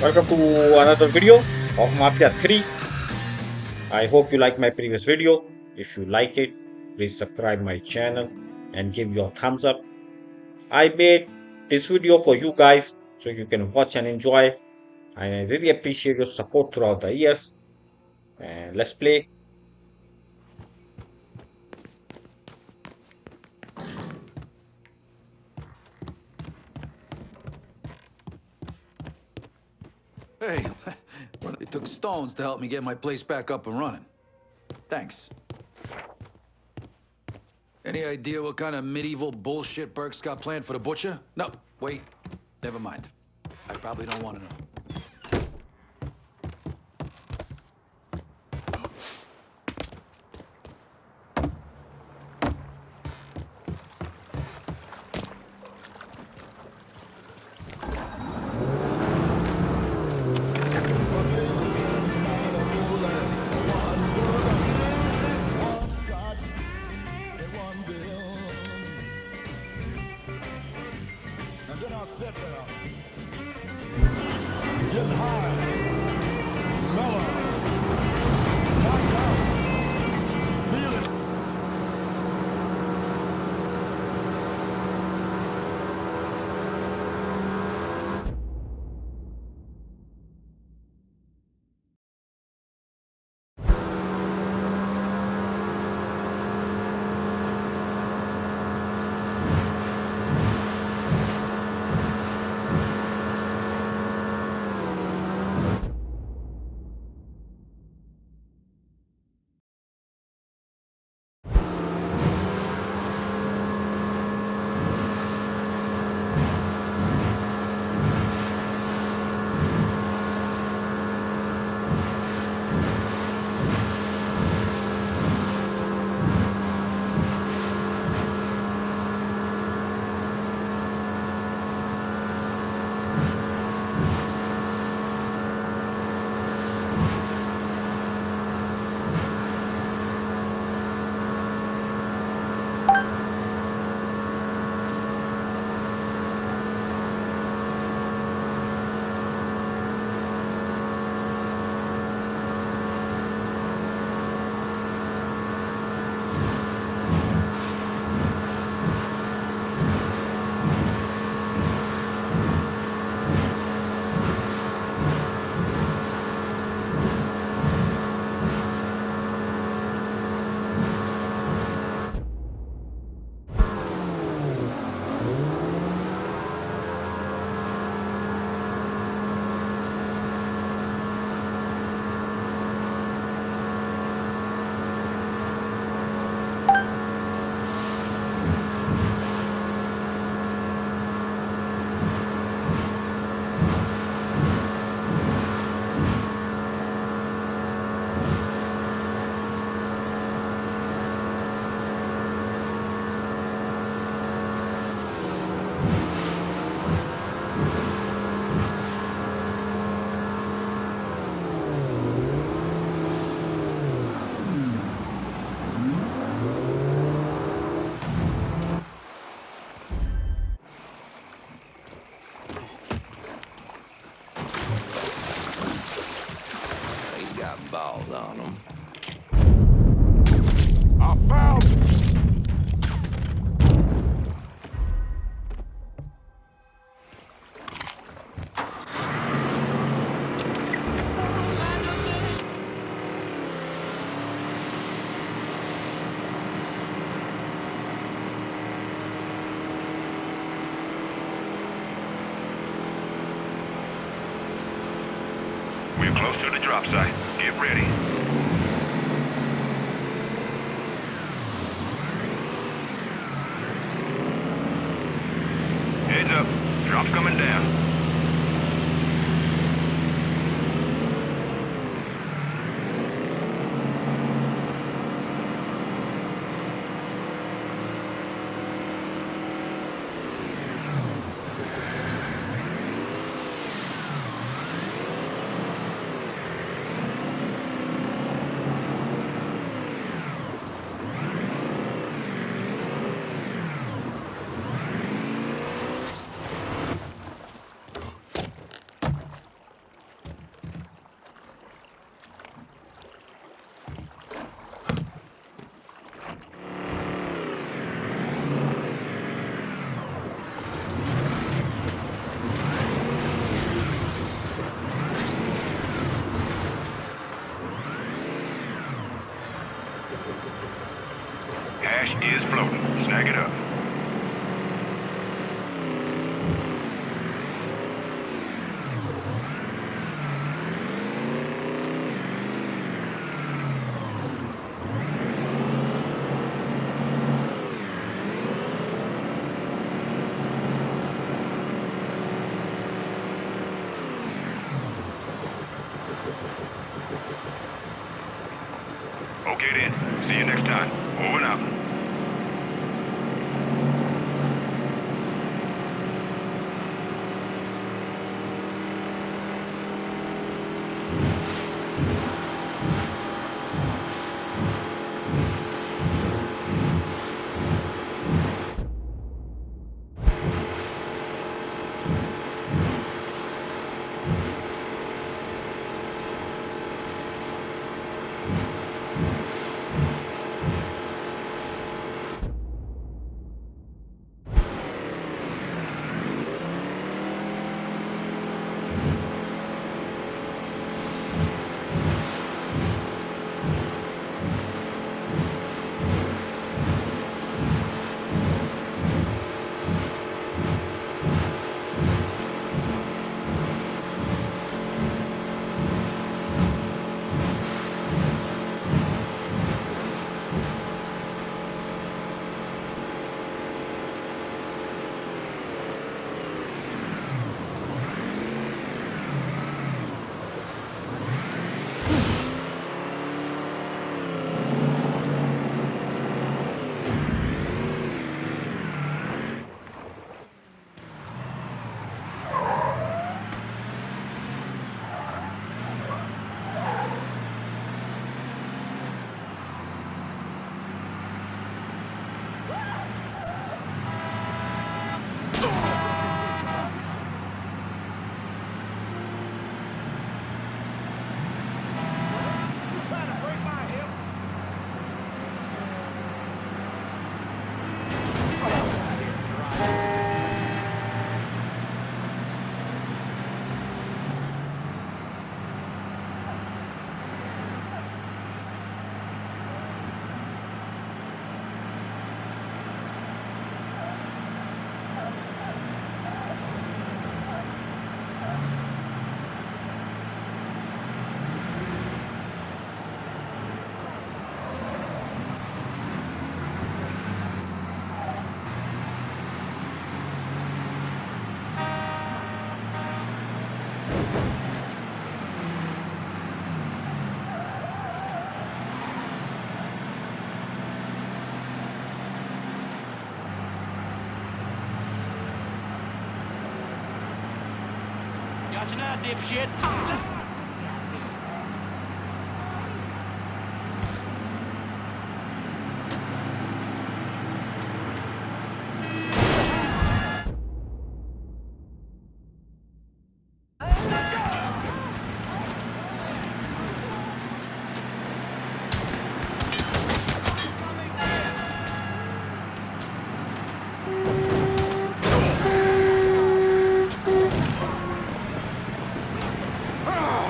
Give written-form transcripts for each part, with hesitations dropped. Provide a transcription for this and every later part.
Welcome to another video of Mafia 3. I hope you like my previous video. If you like it, please subscribe my channel and give your thumbs up. I made this video for you guys so you can watch and enjoy. I really appreciate your support throughout the years. And let's play. Hey, it took stones to help me get my place back up and running. Thanks. Any idea what kind of medieval bullshit Burke's got planned for the butcher? No, wait, never mind. I probably don't want to know. Getting high, mellow, knocked out, feeling. He's got balls on him. I found. We're close to the drop site. Get ready. Heads up. Drop's coming down. Back it up. Okay then. See you next time. Over and out. Gotcha now, dipshit. Ah!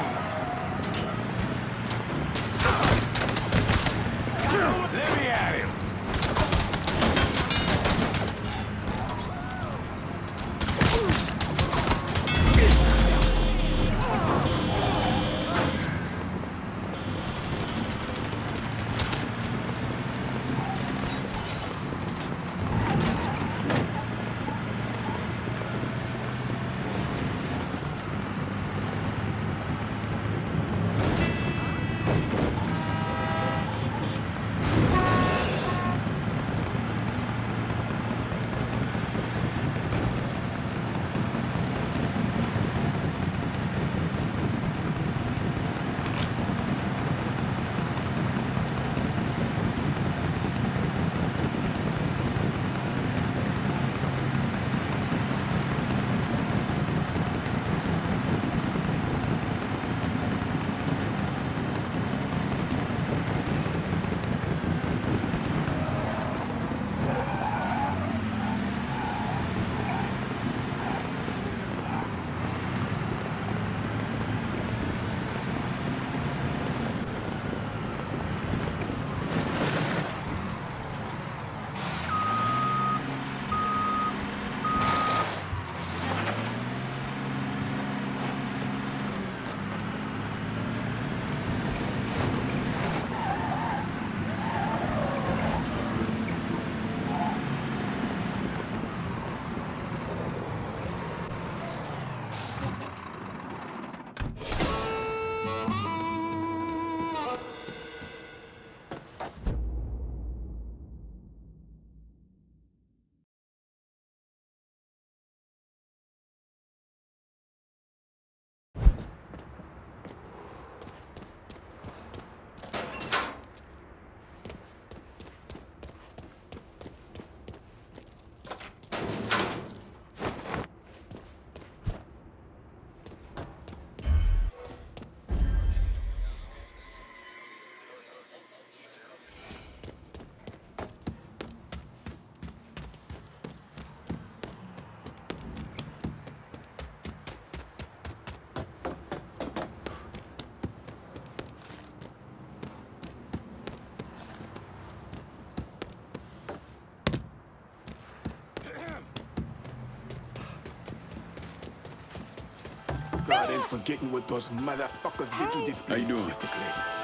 God ain't forgetting what those motherfuckers did to this place. How you doing? Yesterday.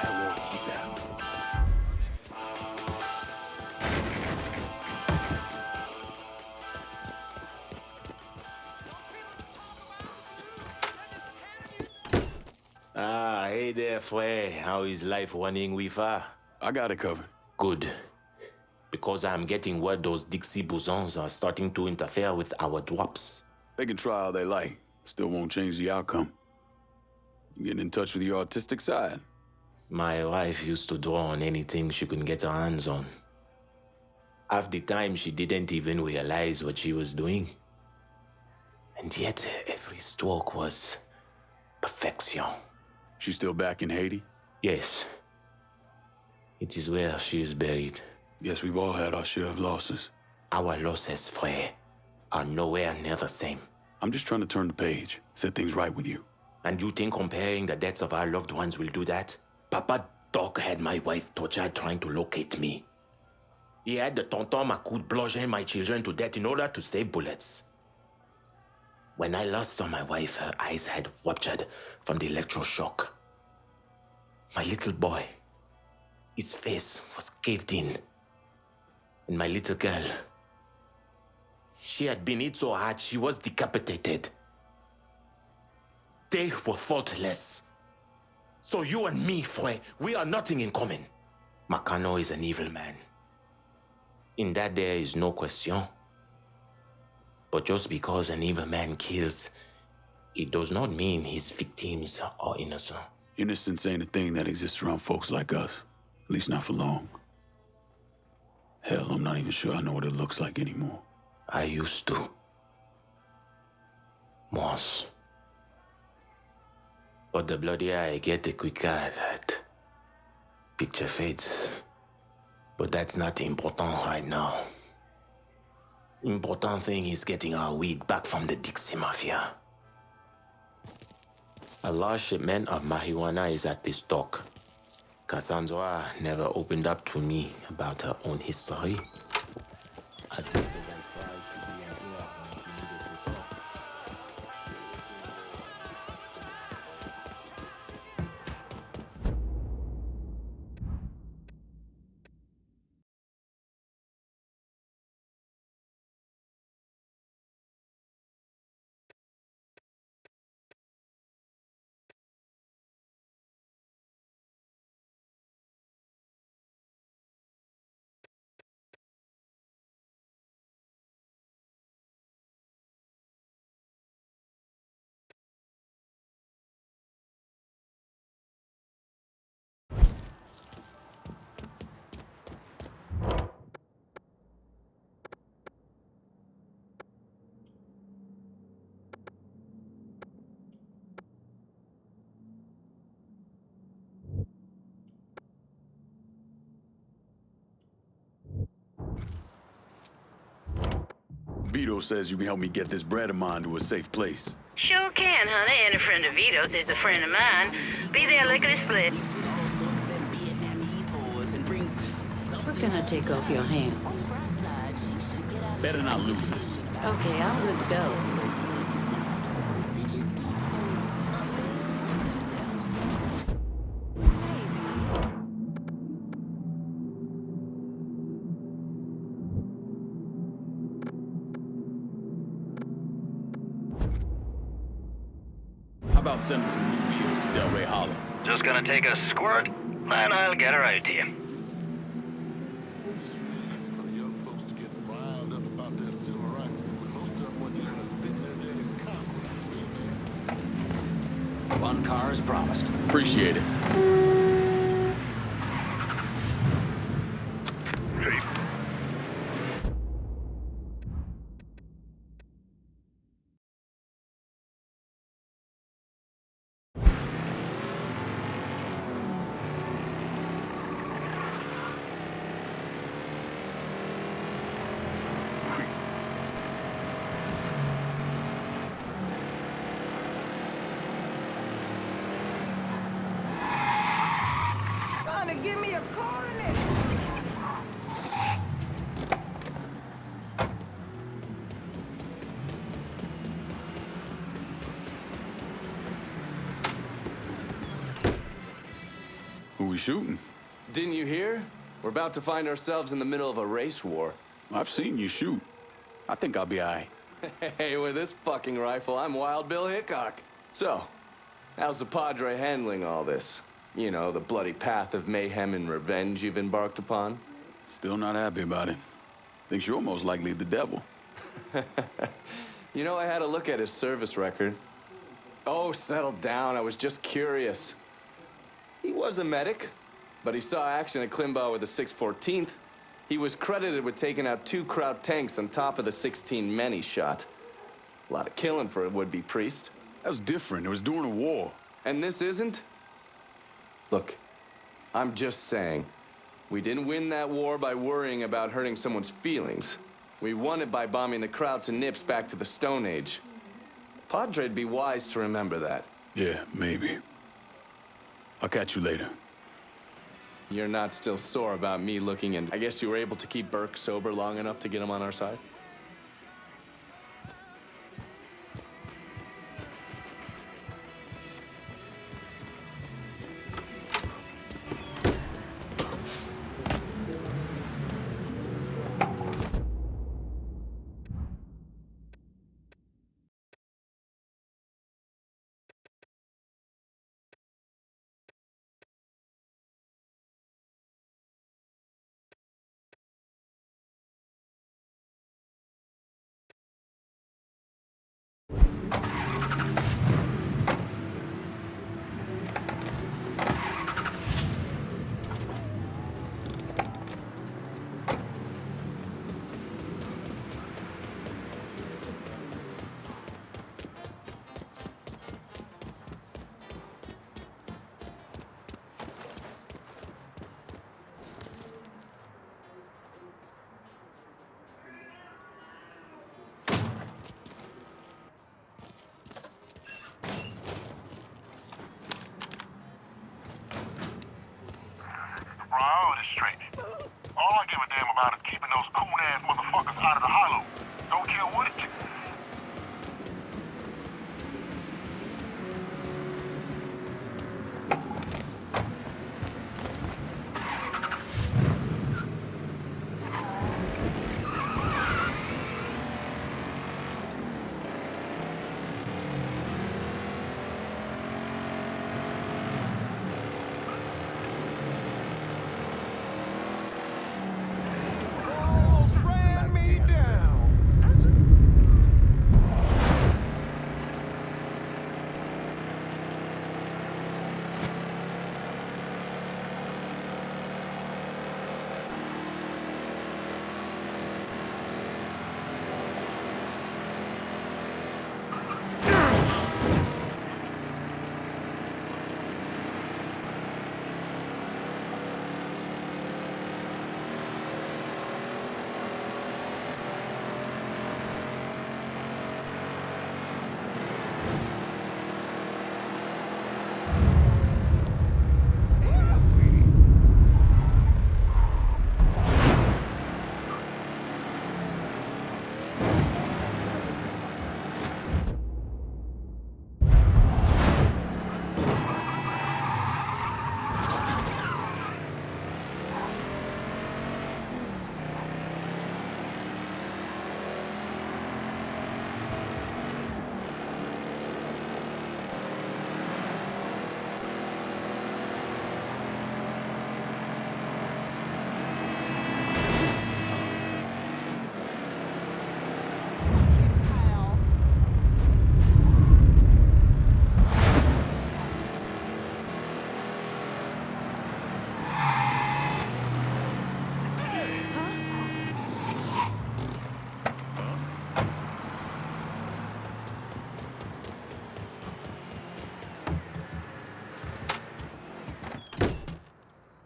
I won't tease out. Ah, hey there, Frey. How is life running with her? I got it covered. Good. Because I'm getting word those Dixie bosons are starting to interfere with our drops. They can try all they like. Still won't change the outcome. You getting in touch with your artistic side? My wife used to draw on anything she could get her hands on. Half the time, she didn't even realize what she was doing. And yet, every stroke was perfection. She still back in Haiti? Yes. It is where she is buried. Guess we've all had our share of losses. Our losses, Frey, are nowhere near the same. I'm just trying to turn the page, set things right with you. And you think comparing the deaths of our loved ones will do that? Papa Doc had my wife tortured trying to locate me. He had the tonton Macoud bludgeon my children to death in order to save bullets. When I last saw my wife, her eyes had ruptured from the electroshock. My little boy, his face was caved in. And my little girl, she had been hit so hard she was decapitated. They were faultless. So you and me, Frey, we are nothing in common. Marcano is an evil man. In that there is no question. But just because an evil man kills, it does not mean his victims are innocent. Innocence ain't a thing that exists around folks like us. At least not for long. Hell, I'm not even sure I know what it looks like anymore. I used to. Once. But the bloodier I get, the quicker that picture fades. But that's not important right now. Important thing is getting our weed back from the Dixie Mafia. A large shipment of marijuana is at this dock. Cassandra never opened up to me about her own history. As much as I tried to be an ear when she needed to talk. Vito says you can help me get this bread of mine to a safe place. Sure can, honey. And a friend of Vito's is a friend of mine. Be there, lickety split. We're gonna take off your hands. Better not lose this. Okay, I'm good to go. How about sending some new wheels to Delray Hollow? Just gonna take a squirt, and I'll get her out to you. It's real easy for the young folks to get riled up about their civil rights, when most of them wasn't there to spit their daddy's cock when it's real. One car as promised. Appreciate it. Ready. Who we shooting? Didn't you hear? We're about to find ourselves in the middle of a race war. I've seen you shoot. I think I'll be all right. Hey, with this fucking rifle, I'm Wild Bill Hickok. So, how's the Padre handling all this? You know, the bloody path of mayhem and revenge you've embarked upon? Still not happy about it. Thinks you're most likely the devil. You know, I had a look at his service record. Oh, settle down. I was just curious. He was a medic, but he saw action at Klimbaugh with the 614th. He was credited with taking out 2 Kraut tanks on top of the 16 men he shot. A lot of killing for a would-be priest. That was different. It was during a war. And this isn't? Look, I'm just saying, we didn't win that war by worrying about hurting someone's feelings. We won it by bombing the Krauts and Nips back to the Stone Age. Padre'd be wise to remember that. Yeah, maybe. I'll catch you later. You're not still sore about me looking in. I guess you were able to keep Burke sober long enough to get him on our side? Priorities straight. All I give a damn about is keeping those coon-ass motherfuckers out of the hollow. Don't care what it takes.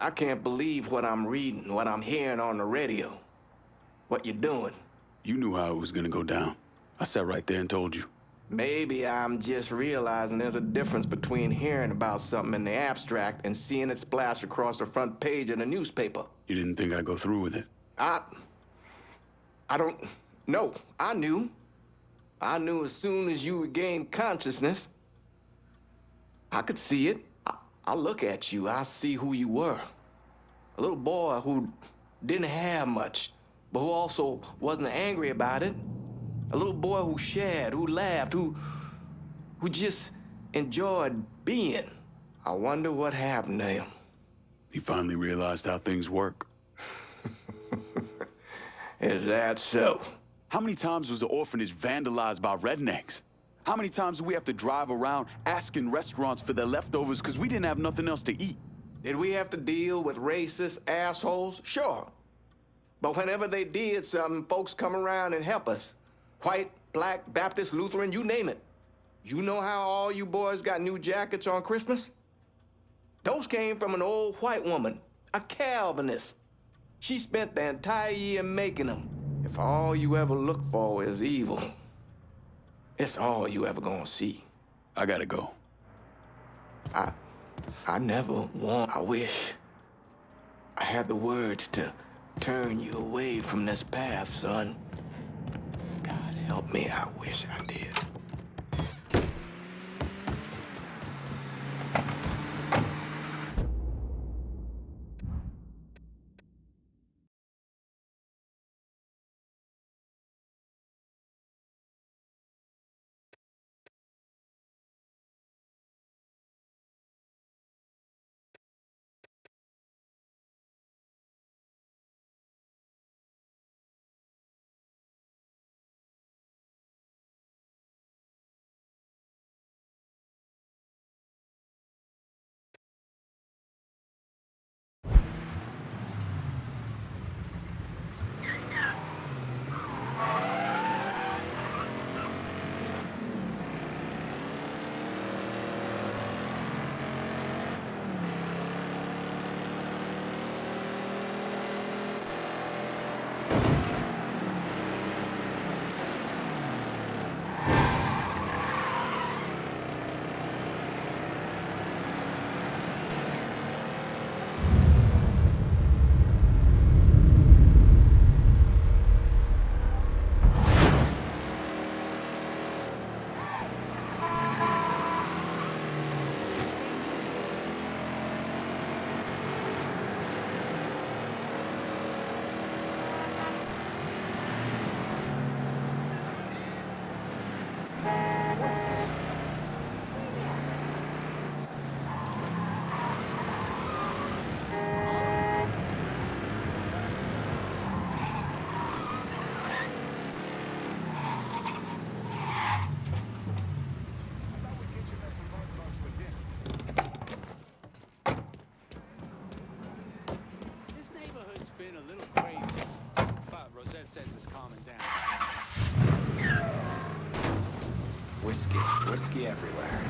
I can't believe what I'm reading, what I'm hearing on the radio. What you doing? You knew how it was gonna go down. I sat right there and told you. Maybe I'm just realizing there's a difference between hearing about something in the abstract and seeing it splash across the front page of the newspaper. You didn't think I'd go through with it? I don't know. I knew. I knew as soon as you regained consciousness. I could see it. I look at you, I see who you were. A little boy who didn't have much, but who also wasn't angry about it. A little boy who shared, who laughed, who just enjoyed being. I wonder what happened to him. He finally realized how things work. Is that so? How many times was the orphanage vandalized by rednecks? How many times do we have to drive around asking restaurants for their leftovers because we didn't have nothing else to eat? Did we have to deal with racist assholes? Sure. But whenever they did something, folks come around and help us. White, black, Baptist, Lutheran, you name it. You know how all you boys got new jackets on Christmas? Those came from an old white woman, a Calvinist. She spent the entire year making them. If all you ever look for is evil, it's all you ever gonna see. I gotta go. I never want. I wish I had the words to turn you away from this path, son. God help me, I wish I did. Been a little crazy, but Rosette says it's calming down. Whiskey everywhere.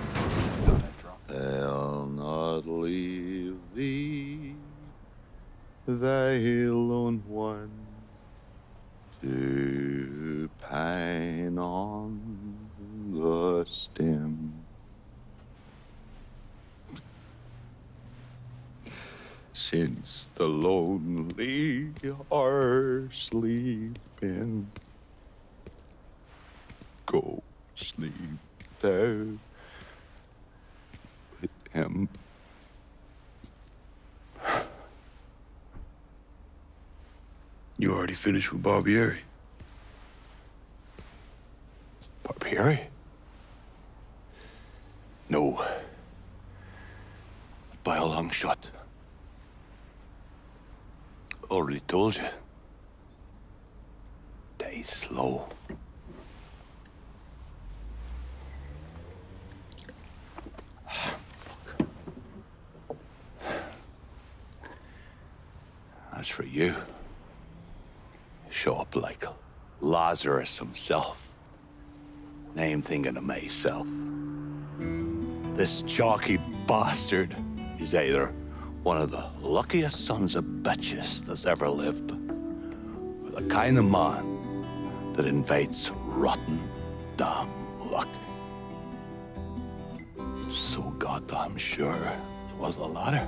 I'll not leave thee, thy lone one, to pine on the stem. Since the lonely are sleeping, go sleep thou with him. You already finished with Barbieri? Barbieri? No. By a long shot. Already told you. Die slow. As for you, show up like Lazarus himself. Name thinking of myself. This chalky bastard is either one of the luckiest sons of bitches that's ever lived, or the kind of man that invites rotten, damn luck. So goddamn sure it was the latter.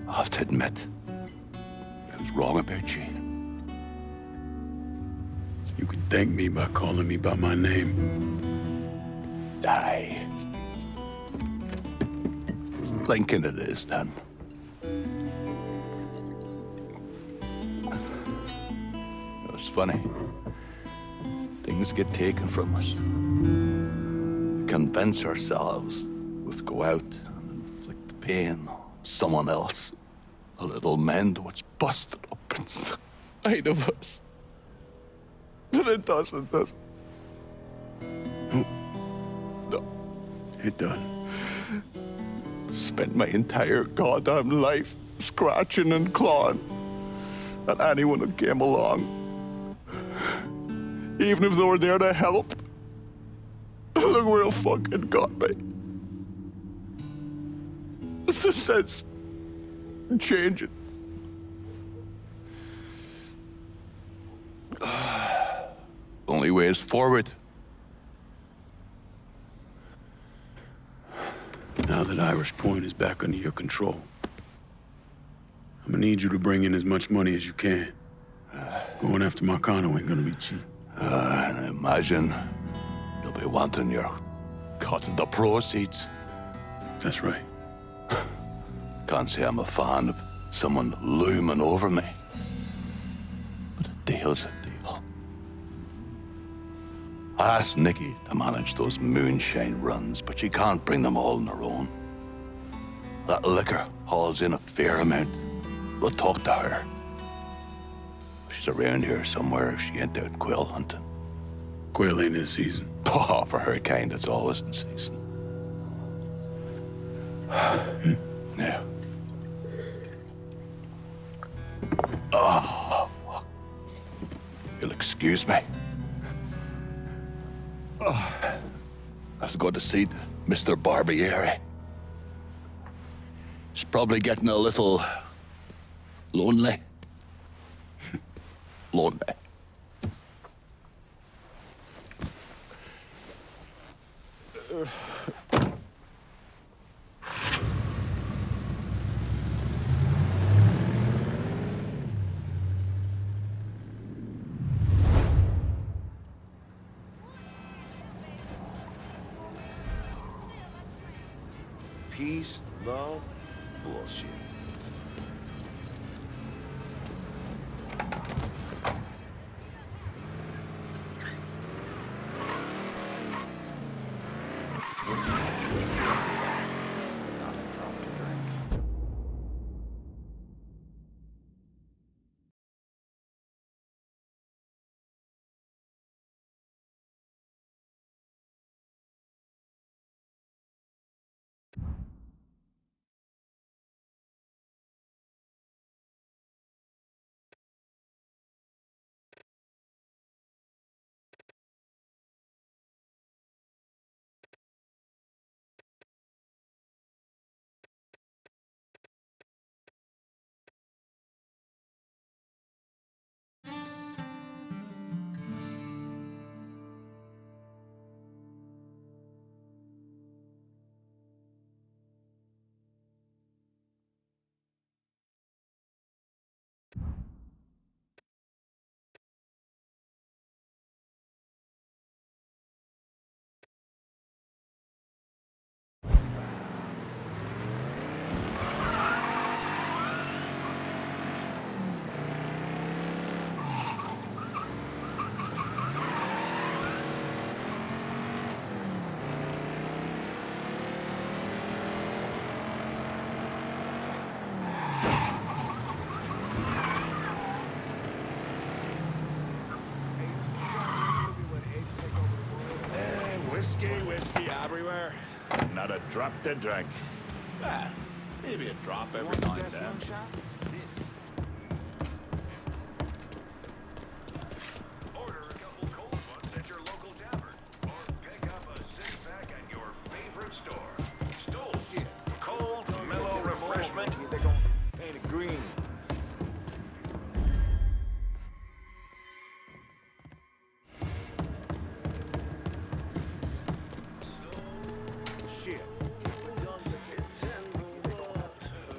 I have to admit, I was wrong about you. You can thank me by calling me by my name. die. Lincoln it is, then. It's funny. Things get taken from us. We convince ourselves we go out and inflict the pain on someone else. A little mend what's busted up inside of us. But it doesn't, does it? No. It done. Spent my entire goddamn life scratching and clawing at anyone that came along. Even if they were there to help. Look where it fucking got me. It's the sense changing. Only way is forward. Now that Irish Point is back under your control, I'm gonna need you to bring in as much money as you can. Going after Marcano ain't gonna be cheap. And I imagine you'll be wanting your cut of the proceeds. That's right. Can't say I'm a fan of someone looming over me. But a deal's a deal. I asked Nikki to manage those moonshine runs, but she can't bring them all on her own. That liquor hauls in a fair amount. We'll talk to her. She's around here somewhere if she ain't out quail hunting. Quail ain't in season. Oh, for her kind, it's always in season. Now. Oh, you'll excuse me. Oh, I have to go to see Mr. Barbieri. He's probably getting a little lonely. Lonely. Peace, love, bullshit. Whiskey everywhere. Not a drop to drink. Ah, maybe a drop every now and then. Order a couple cold ones at your local tavern, or pick up a six-pack at your favorite store. Stool. Cold, mellow refreshment. They're gonna paint it green. Shit.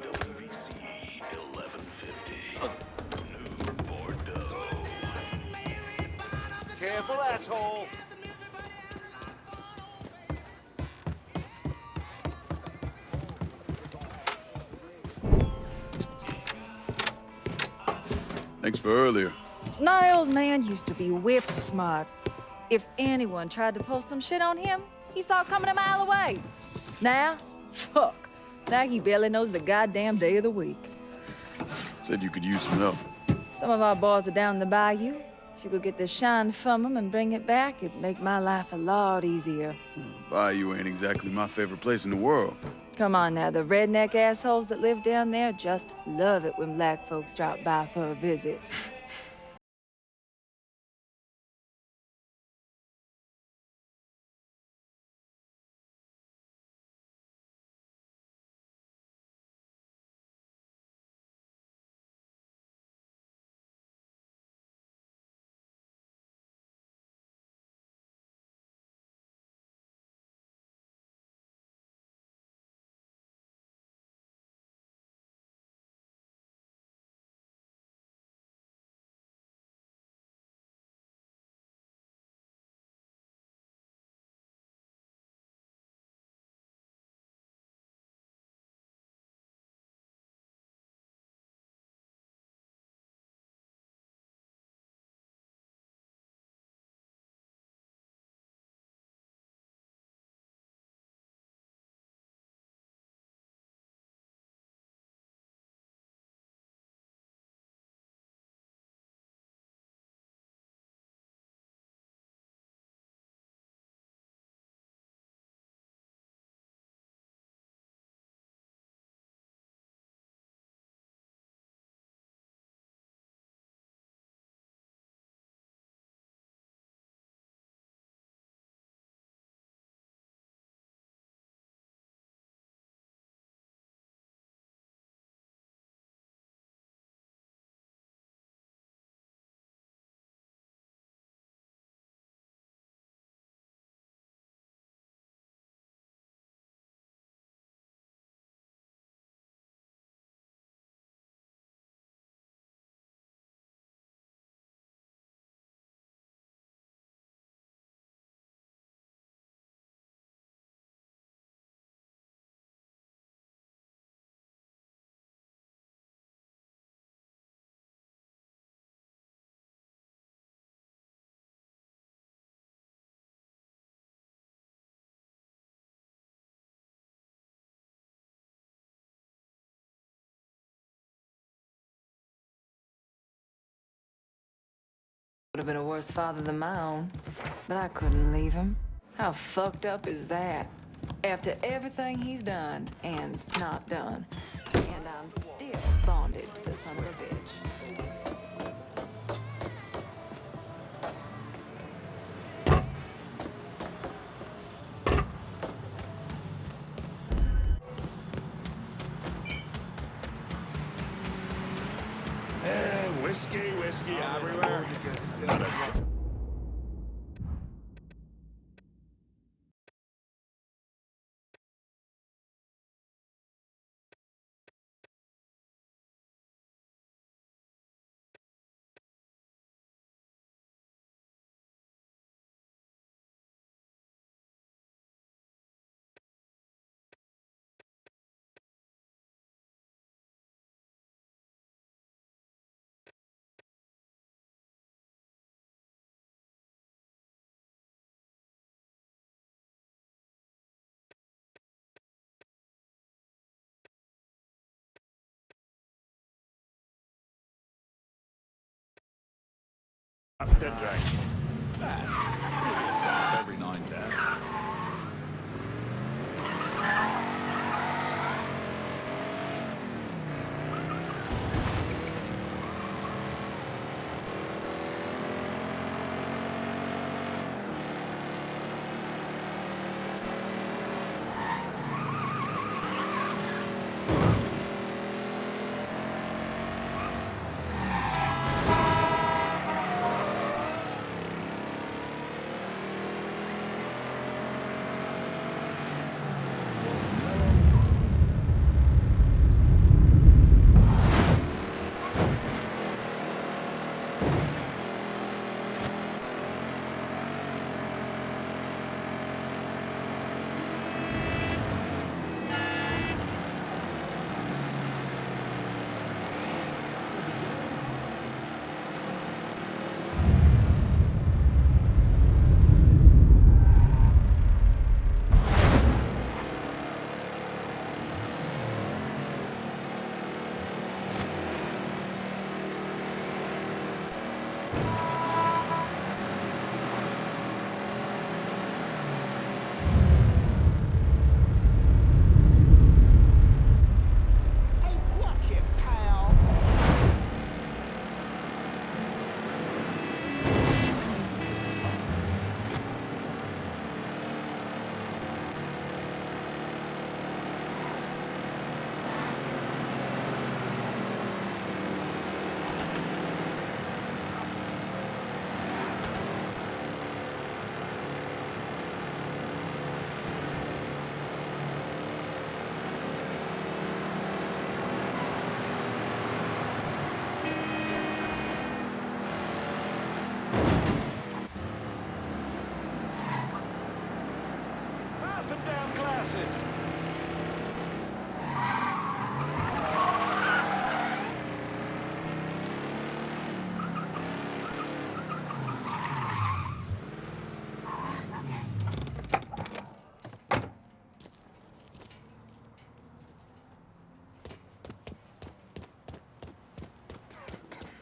WVC 1150. New Bordeaux. Careful, asshole. Thanks for earlier. My old man used to be whip smart. If anyone tried to pull some shit on him, he saw it coming a mile away. Now, fuck. Now he barely knows the goddamn day of the week. Said you could use some help. Some of our boys are down the bayou. If you could get the shine from them and bring it back, it'd make my life a lot easier. Bayou ain't exactly my favorite place in the world. Come on now, the redneck assholes that live down there just love it when black folks drop by for a visit. Would have been a worse father than my own, but I couldn't leave him. How fucked up is that? After everything he's done and not done, and I'm still bonded to the son of a bitch. Whiskey, whiskey everywhere. Good drink. Every now and then. passes.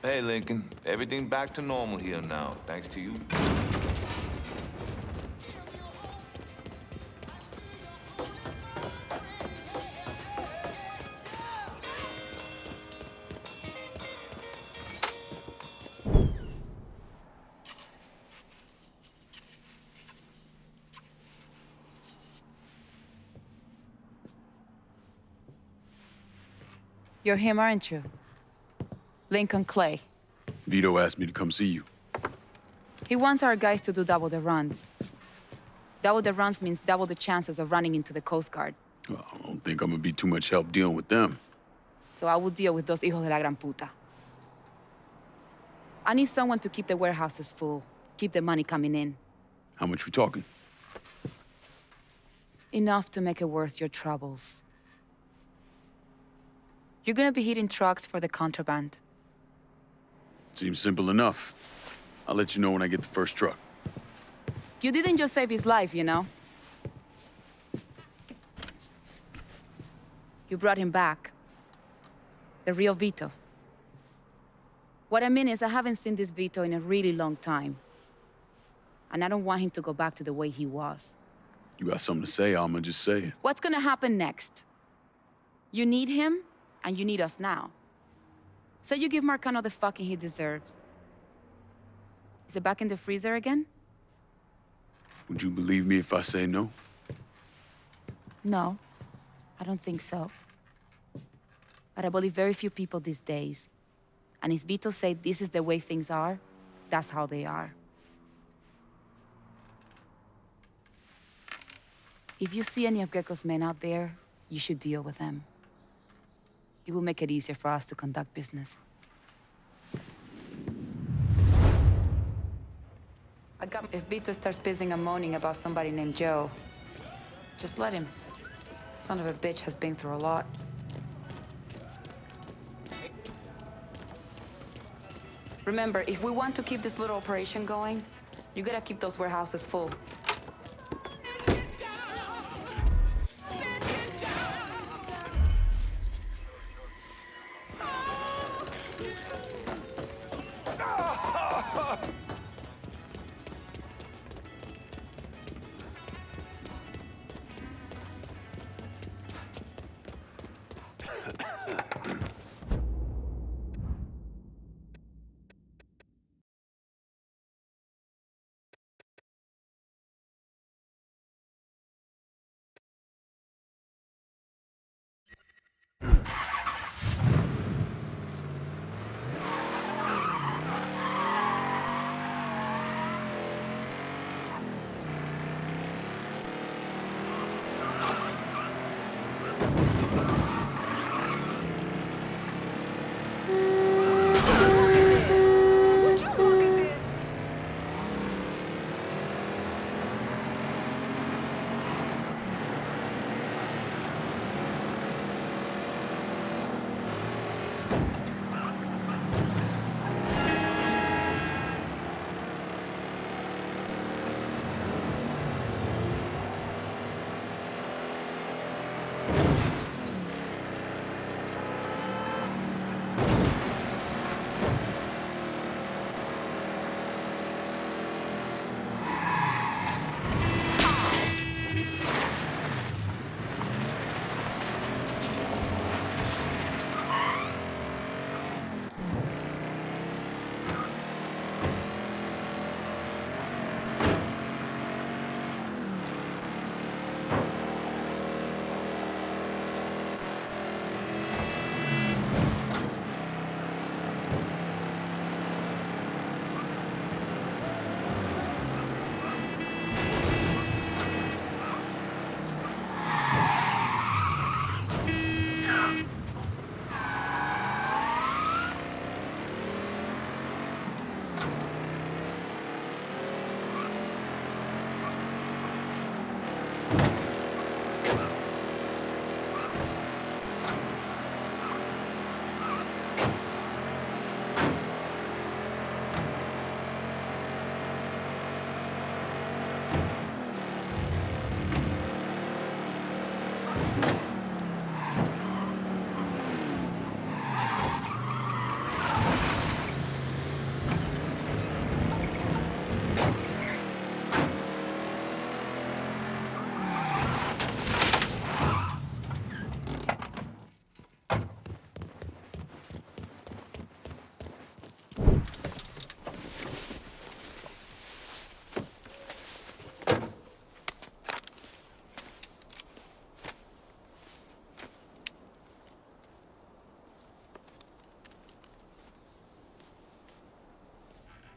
Hey, Lincoln. Everything back to normal here now, thanks to you. You're him, aren't you? Lincoln Clay. Vito asked me to come see you. He wants our guys to do double the runs. Double the runs means double the chances of running into the Coast Guard. Well, I don't think I'm gonna be too much help dealing with them. So I will deal with those hijos de la gran puta. I need someone to keep the warehouses full, keep the money coming in. How much we talking? Enough to make it worth your troubles. You're gonna be hitting trucks for the contraband. Seems simple enough. I'll let you know when I get the first truck. You didn't just save his life, you know? You brought him back. The real Vito. What I mean is, I haven't seen this Vito in a really long time. And I don't want him to go back to the way he was. You got something to say, I'ma just say it. What's gonna happen next? You need him, and you need us now. So you give Marcano the fucking he deserves. Is it back in the freezer again? Would you believe me if I say no? No, I don't think so. But I believe very few people these days. And if Vito said this is the way things are, that's how they are. If you see any of Greco's men out there, you should deal with them. It will make it easier for us to conduct business. If Vito starts pissing and moaning about somebody named Joe, just let him. Son of a bitch has been through a lot. Remember, if we want to keep this little operation going, you gotta keep those warehouses full.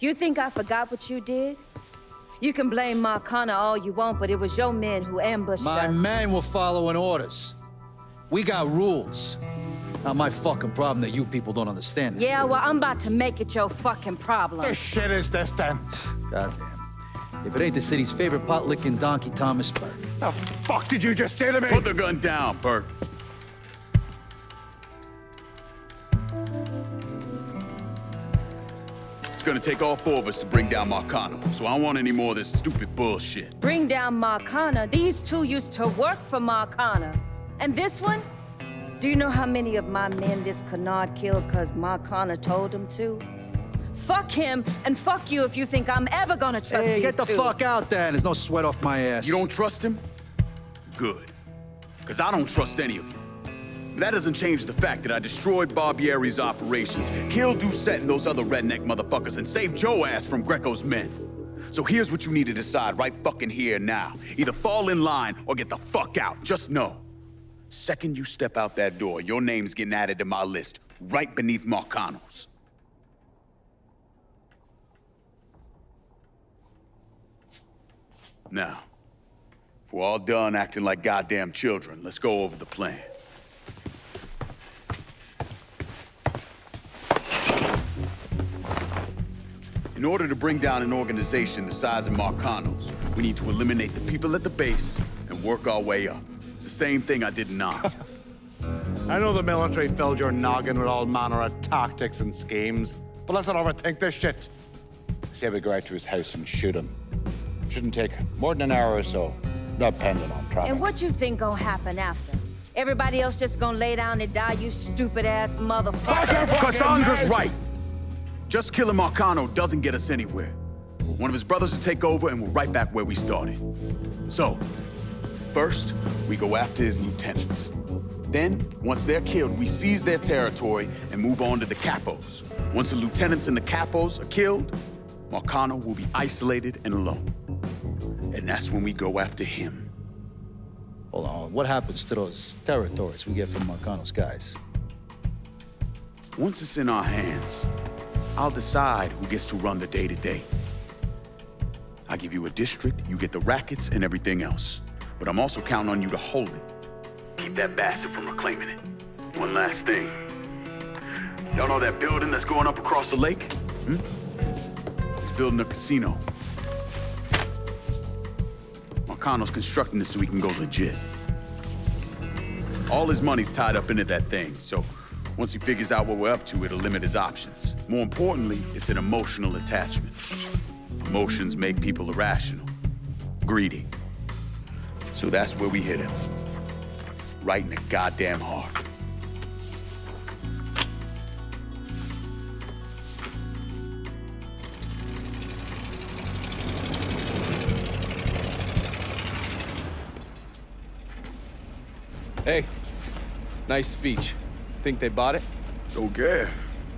You think I forgot what you did? You can blame Marcano all you want, but it was your men who ambushed us. My men were following orders. We got rules. Not my fucking problem that you people don't understand it. Yeah, well, I'm about to make it your fucking problem. What shit is this, then? Goddamn. If it ain't the city's favorite pot-licking donkey, Thomas Burke. The fuck did you just say to me? Put the gun down, Burke. It's gonna take all four of us to bring down Marcano, so I don't want any more of this stupid bullshit. Bring down Marcano. These two used to work for Marcano. And this one? Do you know how many of my men this canard killed because Marcano told him to? Fuck him, and fuck you if you think I'm ever gonna trust these Hey, get the two. fuck out then. There's no sweat off my ass. You don't trust him? Good. Because I don't trust any of you. That doesn't change the fact that I destroyed Barbieri's operations, killed Doucette and those other redneck motherfuckers, and saved Joe ass from Greco's men. So here's what you need to decide right fucking here now. Either fall in line or get the fuck out. Just know. Second you step out that door, your name's getting added to my list, right beneath Marcano's. Now, if we're all done acting like goddamn children, let's go over the plan. In order to bring down an organization the size of Marcano's, we need to eliminate the people at the base and work our way up. It's the same thing I did in Nas. I know the military filled your noggin with all manner of tactics and schemes, but let's not overthink this shit. Say we go out to his house and shoot him. Shouldn't take more than an hour or so, depending on traffic. And what you think gonna happen after? Everybody else just gonna lay down and die, you stupid-ass motherfucker. Cassandra's right. Just killing Marcano doesn't get us anywhere. One of his brothers will take over and we're right back where we started. So, first, we go after his lieutenants. Then, once they're killed, we seize their territory and move on to the capos. Once the lieutenants and the capos are killed, Marcano will be isolated and alone. And that's when we go after him. Hold on, what happens to those territories we get from Marcano's guys? Once it's in our hands, I'll decide who gets to run the day-to-day. I give you a district, you get the rackets and everything else. But I'm also counting on you to hold it. Keep that bastard from reclaiming it. One last thing. Y'all know that building that's going up across the lake? He's building a casino. Marcano's constructing this so he can go legit. All his money's tied up into that thing, so once he figures out what we're up to, it'll limit his options. More importantly, it's an emotional attachment. Emotions make people irrational, greedy. So that's where we hit him. Right in the goddamn heart. Hey, nice speech. Think they bought it? Okay.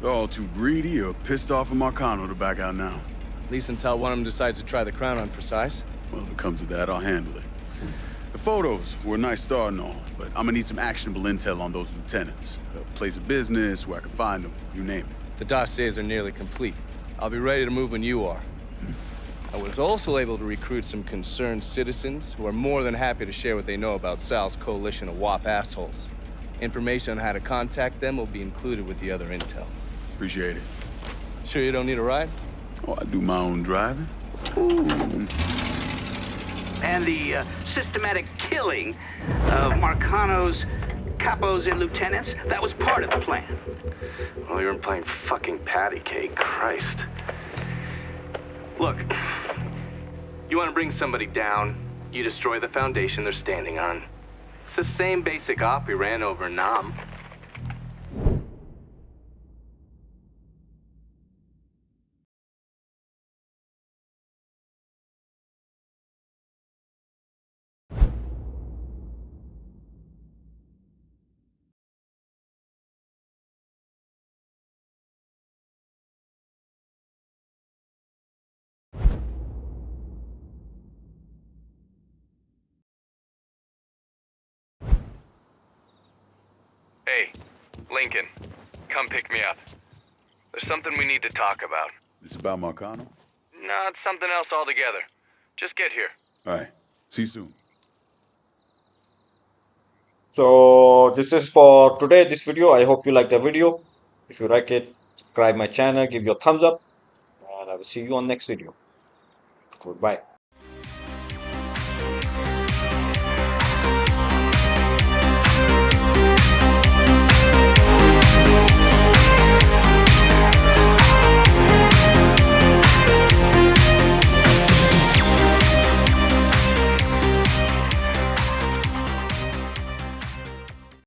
They're all too greedy or pissed off at Marcano to back out now. At least until one of them decides to try the crown on for size. Well, if it comes to that, I'll handle it. The photos were a nice start and all, but I'm gonna need some actionable intel on those lieutenants. A place of business, where I can find them, you name it. The dossiers are nearly complete. I'll be ready to move when you are. I was also able to recruit some concerned citizens who are more than happy to share what they know about Sal's coalition of WAP assholes. Information on how to contact them will be included with the other intel. Appreciate it. Sure you don't need a ride? Oh, I do my own driving. And the systematic killing of Marcano's capos and lieutenants, that was part of the plan. Well, you're playing fucking patty cake, Christ. Look, you want to bring somebody down, you destroy the foundation they're standing on. It's the same basic op we ran over in Nam. Hey, Lincoln, come pick me up. There's something we need to talk about. This about Marcano? No, it's something else altogether. Just get here. All right. See you soon. So this is for today, this video. I hope you like the video. If you like it, subscribe my channel, give your thumbs up, and I will see you on next video. Goodbye.